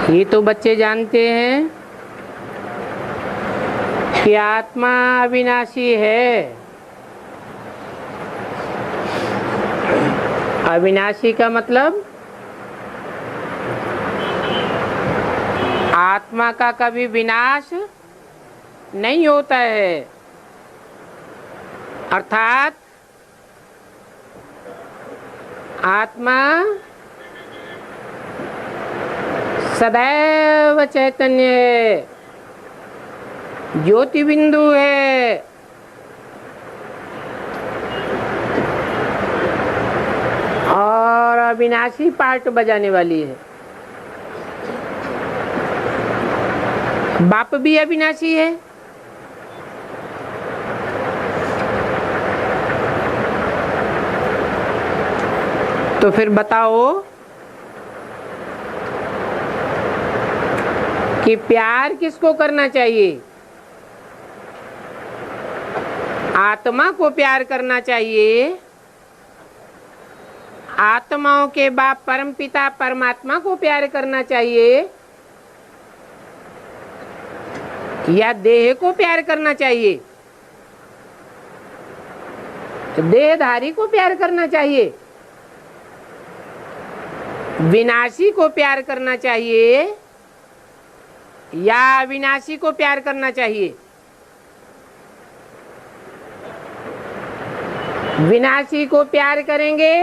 ये तो बच्चे जानते हैं कि आत्मा अविनाशी है। अविनाशी का मतलब आत्मा का कभी विनाश नहीं होता है, अर्थात आत्मा सदैव चैतन्य है, ज्योति बिंदु है। और अविनाशी पार्ट बजाने वाली है। बाप भी अविनाशी है। तो फिर बताओ कि प्यार किसको करना चाहिए? आत्मा को प्यार करना चाहिए, आत्माओं के बाप परमपिता परमात्मा को प्यार करना चाहिए, या देह को प्यार करना चाहिए? तो देहधारी को प्यार करना चाहिए, विनाशी को प्यार करना चाहिए, या अविनाशी को प्यार करना चाहिए? विनाशी को प्यार करेंगे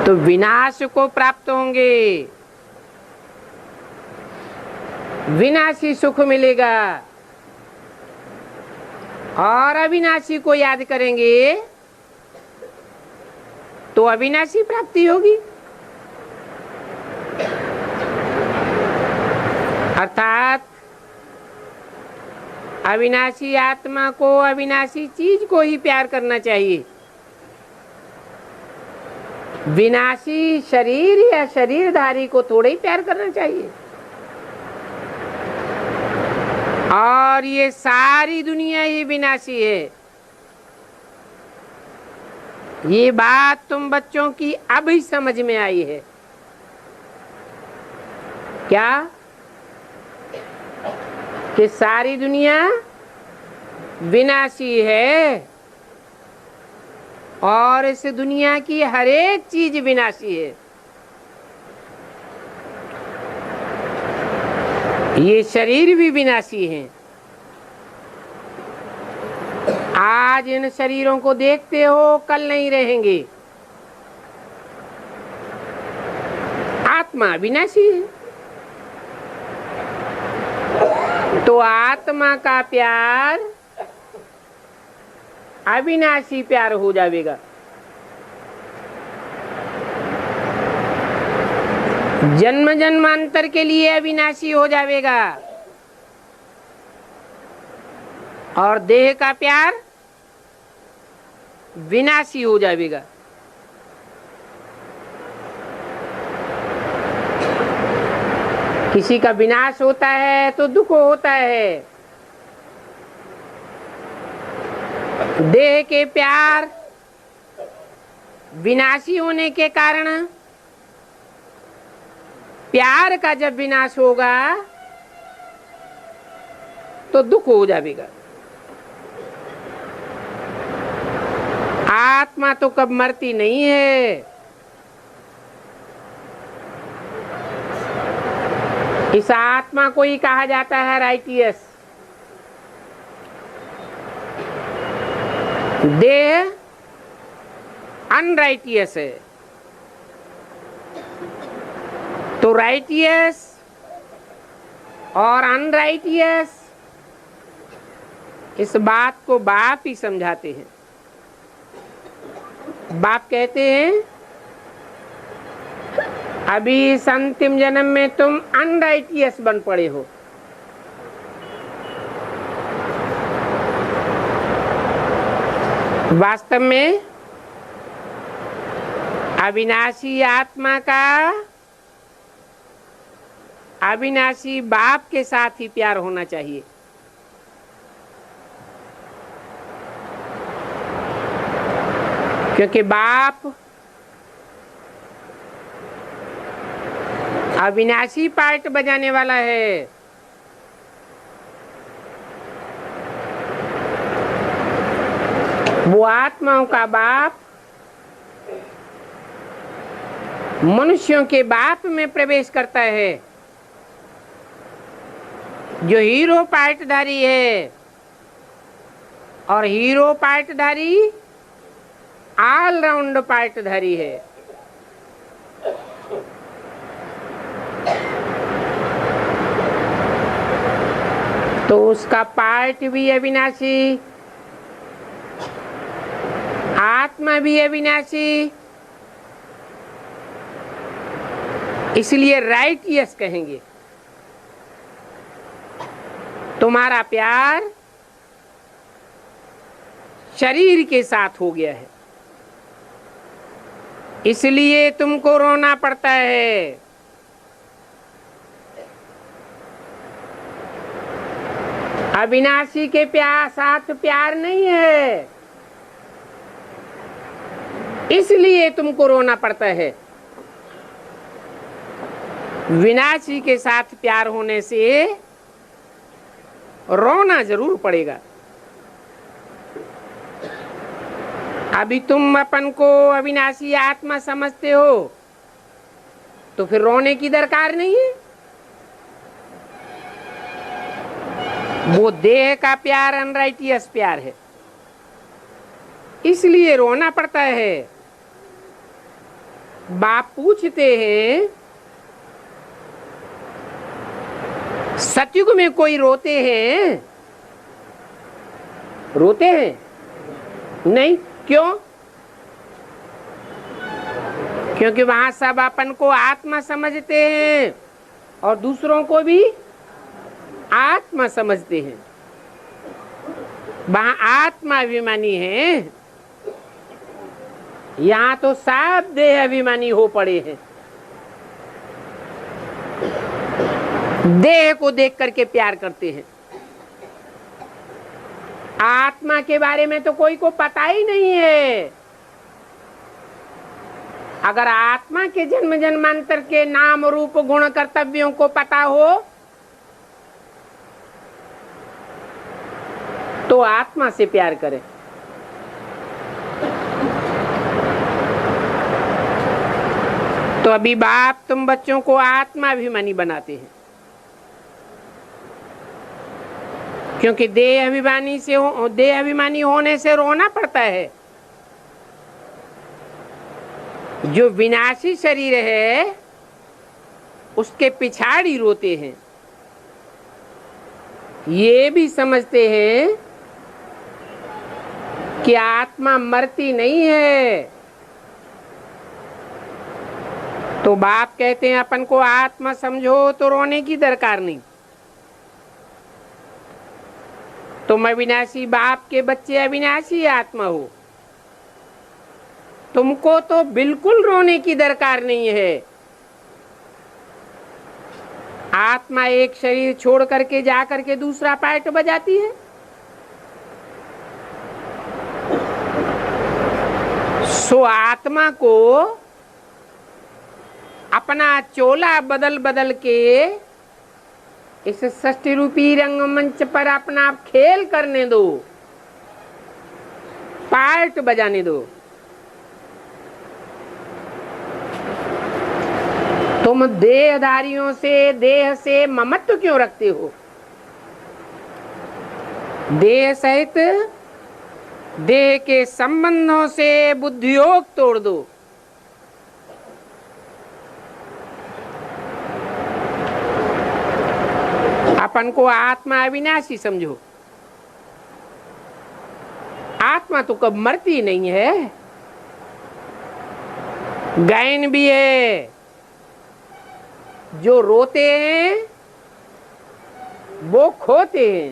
तो विनाश को प्राप्त होंगे, विनाशी सुख मिलेगा। और अविनाशी को याद करेंगे तो अविनाशी प्राप्ति होगी। अर्थात अविनाशी आत्मा को अविनाशी चीज को ही प्यार करना चाहिए। विनाशी शरीर या शरीरधारी को थोड़ा ही प्यार करना चाहिए। और ये सारी दुनिया ही विनाशी है। ये बात तुम बच्चों की अब ही समझ में आई है क्या? कि सारी दुनिया विनाशी है और इस दुनिया की हर एक चीज विनाशी है। ये शरीर भी विनाशी हैं। आज इन शरीरों को देखते हो, कल नहीं रहेंगे। आत्मा विनाशी है। तो आत्मा का प्यार अविनाशी प्यार हो जाएगा। जन्म जन्मांतर के लिए अविनाशी हो जाएगा। और देह का प्यार विनाशी हो जाएगा। किसी का विनाश होता है तो दुख होता है। देह के प्यार विनाशी होने के कारण प्यार का जब विनाश होगा तो दुख हो जाएगा। आत्मा तो कब मरती नहीं है। इस आत्मा को ही कहा जाता है राइटियस। देह अनराइटियस है। तो राइटियस और अनराइटियस इस बात को बाप ही समझाते हैं। बाप कहते हैं अभी इस अंतिम जन्म में तुम अनराइटियस बन पड़े हो। वास्तव में अविनाशी आत्मा का अविनाशी बाप के साथ ही प्यार होना चाहिए। क्योंकि बाप अविनाशी पार्ट बजाने वाला है। वो आत्माओं का बाप मनुष्यों के बाप में प्रवेश करता है। जो हीरो पार्टधारी है, और हीरो पार्टधारी ऑलराउंड पार्टधारी है। तो उसका पार्ट भी अविनाशी, आत्मा भी अविनाशी, इसलिए राइट यस कहेंगे। तुम्हारा प्यार शरीर के साथ हो गया है, इसलिए तुमको रोना पड़ता है। अविनाशी के साथ प्यार नहीं है, इसलिए तुमको रोना पड़ता है। विनाशी के साथ प्यार होने से रोना जरूर पड़ेगा। अभी तुम अपन को अविनाशी आत्मा समझते हो, तो फिर रोने की दरकार नहीं है। वो देह का प्यार अनराइटियस प्यार है, इसलिए रोना पड़ता है। बाप पूछते हैं, सतयुग में कोई रोते हैं? रोते हैं? नहीं। क्यों? क्योंकि वहां सब अपन को आत्मा समझते हैं और दूसरों को भी आत्मा समझते हैं। वहां आत्मा अभिमानी है, यहाँ तो सब देह अभिमानी हो पड़े हैं। देह को देख करके प्यार करते हैं। आत्मा के बारे में तो कोई को पता ही नहीं है। अगर आत्मा के जन्म जन्मांतर के नाम रूप गुण कर्तव्यों को पता हो तो आत्मा से प्यार करें। तो अभी बाप तुम बच्चों को आत्मा अभिमानी बनाते हैं, क्योंकि देह अभिमानी होने से रोना पड़ता है। जो विनाशी शरीर है उसके पिछाड़ी रोते हैं। ये भी समझते हैं कि आत्मा मरती नहीं है। तो बाप कहते हैं अपन को आत्मा समझो तो रोने की दरकार नहीं। तुम अविनाशी बाप के बच्चे अविनाशी आत्मा हो, तुमको तो बिल्कुल रोने की दरकार नहीं है। आत्मा एक शरीर छोड़ करके जा करके दूसरा पार्ट बजाती है। सो आत्मा को अपना चोला बदल बदल के इस षष्ठी रूपी रंगमंच पर अपना आप खेल करने दो, पार्ट बजाने दो। तुम देहधारियों से, देह से ममत्व क्यों रखते हो? देह सहित देह के संबंधों से बुद्धियोग तोड़ दो। अपन को आत्मा अविनाशी समझो। आत्मा तो कब मरती नहीं है। गायन भी है, जो रोते हैं वो खोते हैं।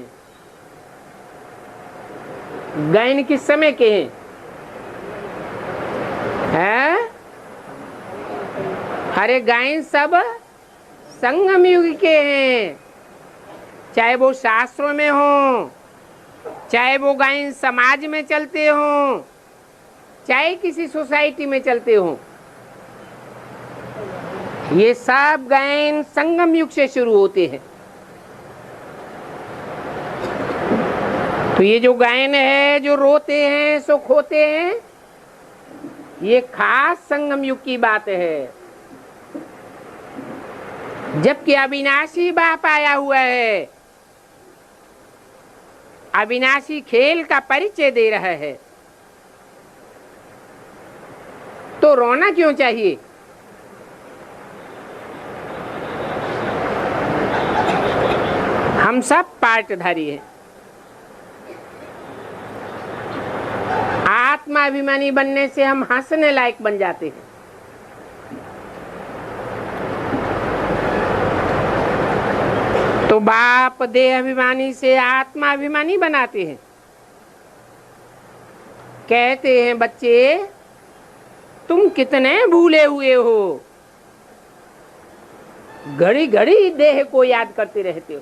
गायन किस समय के हैं? अरे गायन सब संगम युग के हैं। चाहे वो शास्त्रों में हो, चाहे वो गायन समाज में चलते हो, चाहे किसी सोसाइटी में चलते हो, ये सब गायन संगम युग से शुरू होते हैं। तो ये जो गायन है, जो रोते हैं सो खोते हैं, ये खास संगम युग की बात है, जबकि अविनाशी बाप आया हुआ है, अविनाशी खेल का परिचय दे रहा है, तो रोना क्यों चाहिए? हम सब पार्टधारी हैं। आत्माभिमानी बनने से हम हंसने लायक बन जाते हैं। तो बाप देह अभिमानी से आत्माभिमानी बनाते हैं। कहते हैं बच्चे तुम कितने भूले हुए हो, घड़ी घड़ी देह को याद करते रहते हो।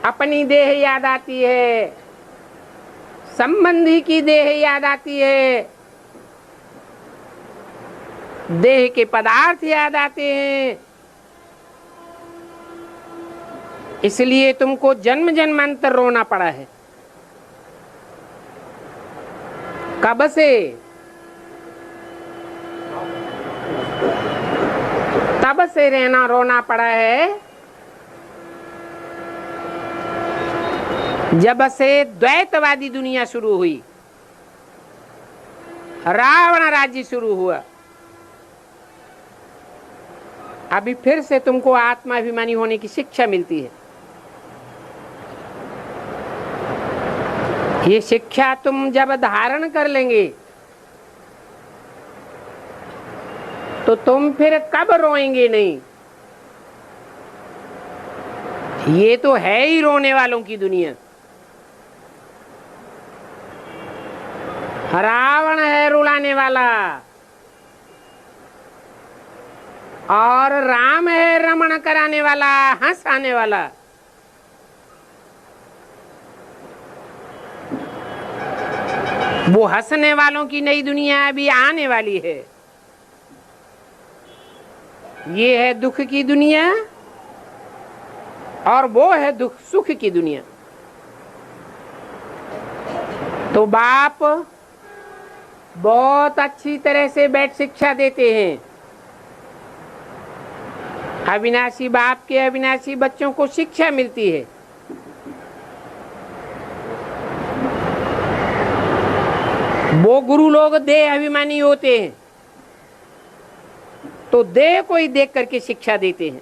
अपनी देह याद आती है, संबंधी की देह याद आती है, देह के पदार्थ याद आते हैं। इसलिए तुमको जन्म जन्मांतर रोना पड़ा है। कब से? तब से रोना पड़ा है जब से द्वैतवादी दुनिया शुरू हुई, रावण राज्य शुरू हुआ। अभी फिर से तुमको आत्माभिमानी होने की शिक्षा मिलती है। ये शिक्षा तुम जब धारण कर लेंगे तो तुम फिर कब रोएंगे नहीं। ये तो है ही रोने वालों की दुनिया। रावण है रुलाने वाला और राम है रमण कराने वाला, हंसाने वाला। वो हंसने वालों की नई दुनिया अभी आने वाली है। ये है दुख की दुनिया और वो है दुख सुख की दुनिया। तो बाप बहुत अच्छी तरह से बैठ शिक्षा देते हैं। अविनाशी बाप के अविनाशी बच्चों को शिक्षा मिलती है। वो गुरु लोग देह अभिमानी होते हैं तो देह को ही देख करके शिक्षा देते हैं।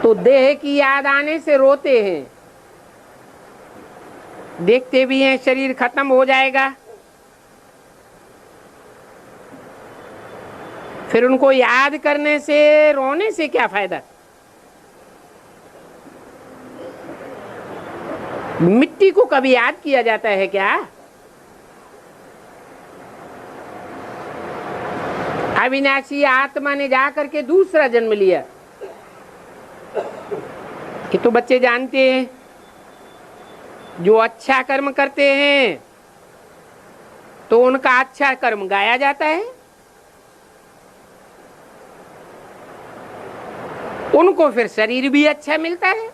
तो देह की याद आने से रोते हैं। देखते भी हैं शरीर खत्म हो जाएगा, फिर उनको याद करने से रोने से क्या फायदा। मिट्टी को कभी याद किया जाता है क्या? अविनाशी आत्मा ने जाकर के दूसरा जन्म लिया। कि तो बच्चे जानते हैं जो अच्छा कर्म करते हैं तो उनका अच्छा कर्म गाया जाता है, उनको फिर शरीर भी अच्छा मिलता है।